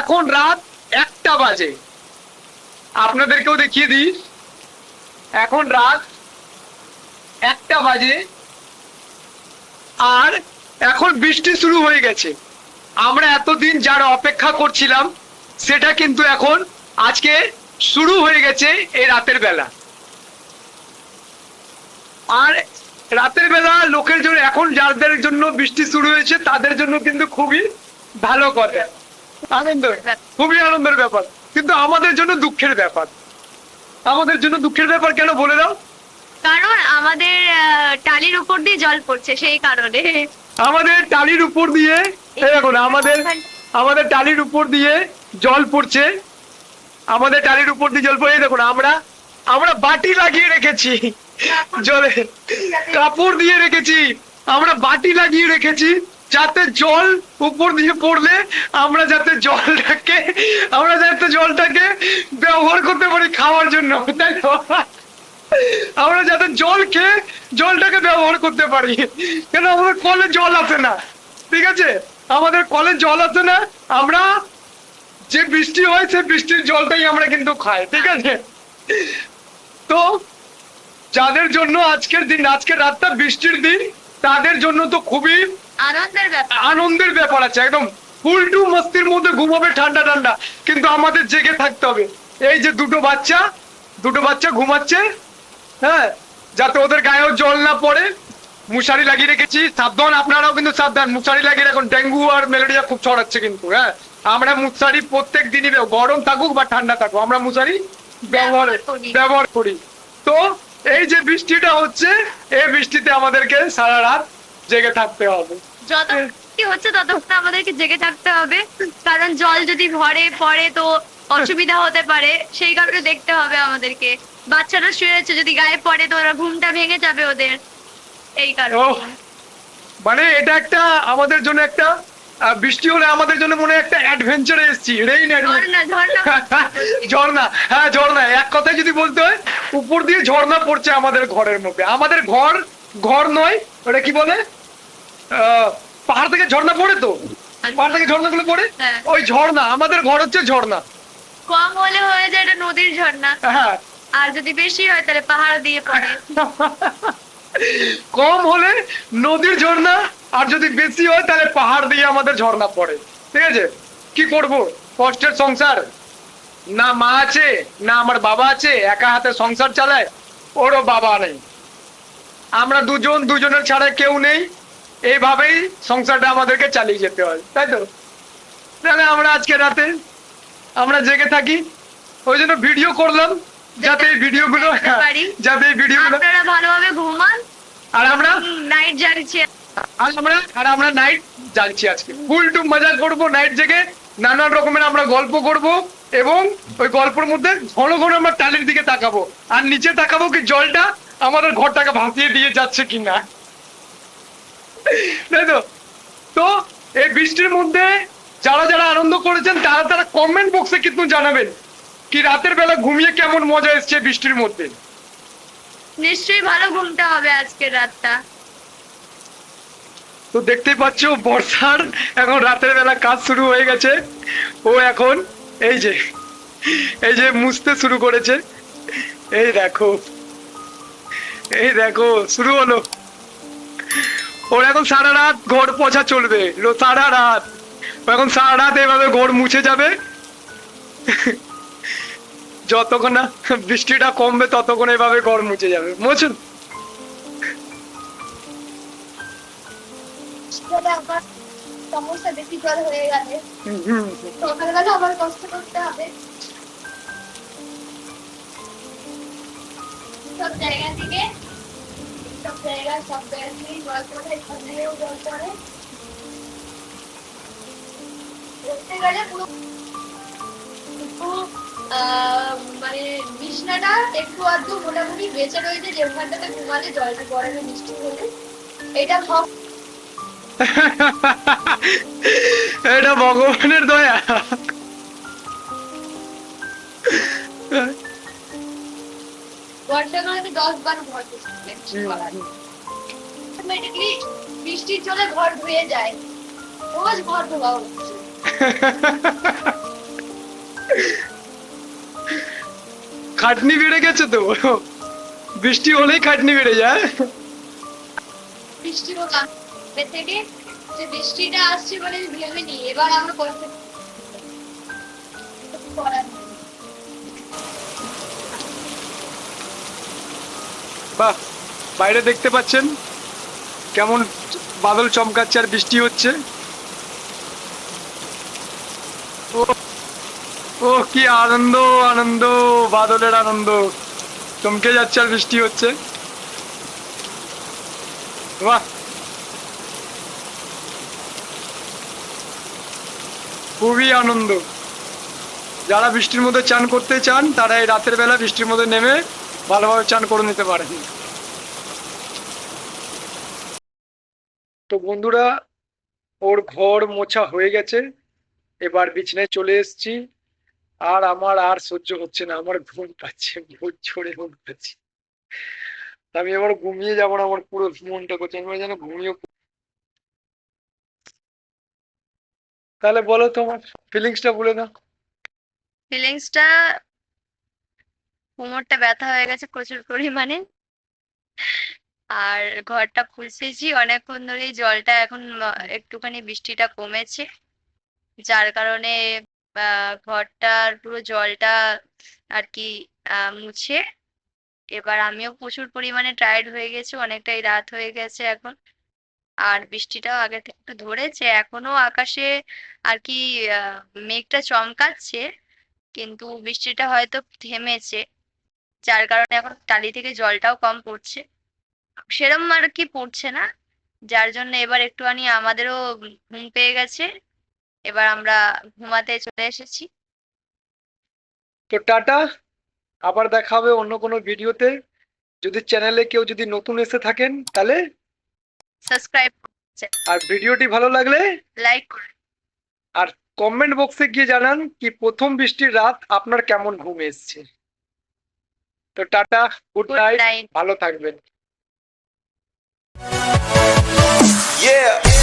এখন রাত 1টা বাজে, আপনাদেরকেও দেখিয়ে দিই। এখন রাত 1টা বাজে আর এখন বৃষ্টি শুরু হয়ে গেছে। আমরা এতদিন যারা অপেক্ষা করছিলাম সেটা কিন্তু এখন আজকে শুরু হয়ে গেছে এই রাতের বেলা। আর রাতের বেলা লোকের জন্য, এখন যাদের জন্য বৃষ্টি শুরু হয়েছে তাদের জন্য কিন্তু খুবই ভালো কথা, আনন্দ, খুবই আনন্দের ব্যাপার। কিন্তু আমাদের জন্য দুঃখের ব্যাপার। আমাদের জন্য দুঃখের ব্যাপার কেন বলে দাও? কারণ আমাদের টালির উপর দিয়ে জল পড়ছে, সেই কারণে। আমাদের টালির উপর দিয়ে, এই দেখুন আমাদের টালির উপর দিয়ে জল পড়ছে। আমাদের টালির উপর দিয়ে জল পড়ে, দেখুন আমরা বাটি লাগিয়ে রেখেছি জলে, কাপড় দিয়ে রেখেছি, আমরা বাটি লাগিয়ে রেখেছি যাতে জল উপর দিয়ে পড়লে আমরা যাতে জলটাকে ব্যবহার করতে পারি খাওয়ার জন্য, তাই তো? আমরা যাতে জল খেয়ে জলটাকে ব্যবহার করতে পারি। কেন আমাদের কলে জল আসে না, ঠিক আছে? আমাদের কলে জল আসে না, আমরা যে বৃষ্টি হয় সেই বৃষ্টির জলটাই আমরা কিন্তু খাই, ঠিক আছে? তো যাদের জন্য আজকের দিন, আজকের রাতটা বৃষ্টির দিন, তাদের জন্য তো খুবই আনন্দের ব্যাপার আছে। একদম ফুল টু মস্তির মধ্যে ঘুমাবে ঠান্ডা ঠান্ডা, কিন্তু আমাদের জেগে থাকতে হবে। এই যে দুটো বাচ্চা ঘুমাচ্ছে, হ্যাঁ, যাতে ওদের গায়েও জল না পড়ে মশারি লাগিয়ে রেখেছি। সাবধান, আপনারাও কিন্তু সাবধান, মশারি লাগিয়ে, এখন ডেঙ্গু আর ম্যালেরিয়া খুব ছড়াচ্ছে কিন্তু। হ্যাঁ, আমরা মশারি প্রত্যেক দিনই, গরম থাকুক বা ঠান্ডা থাকুক, আমরা মশারি ব্যবহার করি। তো এই যে বৃষ্টিটা হচ্ছে, এই বৃষ্টিতে আমাদেরকে সারা রাত জেগে থাকতে হবে। যত কি হচ্ছে ততক্ষণ আমাদেরকে জেগে থাকতে হবে, কারণ জল যদি ঘরে পড়ে তো অসুবিধা হতে পারে, সেই কারণে দেখতে হবে আমাদেরকে। বাচ্চারা শুয়ে আছে, যদি গায়ে পড়ে তো ওরা ঘুমটা ভেঙে যাবে ওদের, এই কারণে। মানে এটা একটা আমাদের জন্য একটা বৃষ্টি হলে আমাদের জন্য মনে একটা অ্যাডভেঞ্চারে এসেছি, ঝর্ণা। হ্যাঁ, ঝর্ণা, এক কথায় যদি বলতে হয়, উপর দিয়ে ঝর্ণা পড়ছে আমাদের ঘরের মধ্যে। আমাদের ঘর নয়, ওটা কি বলে, পাহাড় থেকে ঝর্ণা পড়ে, তো পাহাড় থেকে ঝর্ণাগুলো পড়ে, ওই ঝর্ণা। আমাদের ঘর হচ্ছে ঝর্ণা। কম হলে হয়ে যায় এটা নদীর ঝর্ণা, হ্যাঁ, আর যদি বেশি হয় তাহলে পাহাড় দিয়ে পড়ে। কম হলে নদীর ঝর্ণা, আর যদি বেশি হয় তাহলে পাহাড় দিয়ে আমাদের ঝর্ণা পড়ে, ঠিক আছে? কি করব, কষ্টের সংসার, না মা আছে না আমার বাবা আছে, একা হাতে সংসার চালায়, ওরও বাবা নেই, আমরা দুজনের ছাড়া কেউ নেই, এইভাবেই সংসারটা আমাদেরকে চালিয়ে যেতে হয়, তাই তো? তাহলে আমরা আজকে রাতে আমরা জেগে থাকি, ওই জন্য ভিডিও করলাম, যাতে এই ভিডিওগুলো আপনারা ভালোভাবে ঘুমান। আর আমরা নাইট জাগছি, আমরা নাইট জাগছি, আজকে ফুল টু মজা করব নাইট জেগে, নানান রকমের আমরা গল্প করব, এবং ওই গল্পের মধ্যে ঘন ঘন আমরা টালির দিকে তাকাবো, আর নিচে তাকাবো কি জলটা আমাদের ঘরটাকে ভাসিয়ে দিয়ে যাচ্ছে কিনা, তাই তো? তো এই বৃষ্টির মধ্যে যারা আনন্দ করেছেন তারা কমেন্ট বক্সে কিন্তু জানাবেন কি রাতের বেলা ঘুমিয়ে কেমন মজা এসছে বৃষ্টির মধ্যে। নিশ্চয়ই ভালো ঘুমটা হবে আজকের রাতটা। তো দেখতেই পাচ্ছ বর্ষার এখন রাতের বেলা কাজ শুরু হয়ে গেছে। ও এখন এই যে মুছতে শুরু করেছে, এই দেখো শুরু হলো। ওর এখন সারা রাত ঘর পোছা চলবে, সারা রাত এখন সারা রাত এভাবে ঘর মুছে যাবে, যতক্ষণ না বৃষ্টিটা কমবে ততক্ষণ এভাবে ঘর মুছে যাবে। মুছুন। সমস্যা বেশি জল হয়ে গেলে সকালবেলা আবার কষ্ট করতে হবে। সব জায়গা থেকে সব জায়গায় জল পড়ে, এখানেও জল পড়ে, বলতে গেলে পুরো মানে বিছনাটা একটু আধটু মোটামুটি বেঁচে রয়েছে, যে ওখানটাতে ঘুমালে জলটা পড়ে না বৃষ্টি হলে। এটা এটা ভগবানের দয়া। বর্ষাকালে 10 বার ঘর বৃষ্টির জলে ঘর ধুয়ে যায়, রোজ ঘর ধোয়া হচ্ছে। খাটনি বেড়ে গেছে তো, বৃষ্টি হলেই খাটনি বেড়ে যায়। বৃষ্টি হোক আগে থেকে, যে বৃষ্টিটা আসছে বলে ভেবে নি এবার আমরা করতে করার নেই। বাহ, বাইরে দেখতে পাচ্ছেন কেমন বাদল চমকাচ্ছে আর বৃষ্টি হচ্ছে। ও ও কি আনন্দ, আনন্দ, বাদলের আনন্দ, চমকে যাচ্ছে আর বৃষ্টি হচ্ছে। বাহ, খুবই আনন্দ। যারা বৃষ্টির মধ্যে চান করতে চান তারা এই রাতের বেলা বৃষ্টির মধ্যে নেমে ভালোভাবে চান করে নিতে পারেন। তো বন্ধুরা, ওর ঘর মোছা হয়ে গেছে, এবার বিছানায় চলে এসেছি। আর আমার আর সহ্য হচ্ছে না, আমার ঘুম পাচ্ছে, ভোর ঝরে ঘুম পাচ্ছে। আমি এবার ঘুমিয়ে যাবো না, আমার পুরো মনটা করছে আমি যেন ঘুমিয়ে তাহলে বলো তোমার ফিলিংসটা বলে দাও। ফিলিংসটা, কোমরটা ব্যথা হয়ে গেছে প্রচুর পরিমাণে। আর ঘরটা পুছেছি অনেকক্ষণ ধরেই, জলটা এখন একটুখানি বৃষ্টিটা কমেছে, যার কারণে ঘরটার পুরো জলটা আর কি মুছে। এবার আমিও প্রচুর পরিমাণে টায়ার্ড হয়ে গেছি, অনেকটাই রাত হয়ে গেছে এখন। আর বৃষ্টিটাও আগে থেকে একটু ধরেছে, এখনো আকাশে আর কি মেঘটা চমকাচ্ছে, কিন্তু বৃষ্টিটা হয়তো থেমেছে, যার কারণে এখন টালি থেকে জলটাও কম পড়ছে, সেরম আর কি পড়ছে না, যার জন্য এবার একটুখানি আমাদেরও ঘুম পেয়ে গেছে, এবার আমরা ঘুমাতে চলে এসেছি। তো টাটা, আবার দেখা হবে অন্য কোনো ভিডিওতে। যদি চ্যানেলে কেউ যদি নতুন এসে থাকেন তাহলে, সাবস্ক্রাইব করছে, আর ভিডিওটি ভালো লাগলে, লাইক করে। আর কমেন্ট বক্সে গিয়ে জানান কি প্রথম বৃষ্টির রাত আপনার কেমন ঘুম এসছে। তো tata, good good night, night. ভালো থাকবেন। Yeah.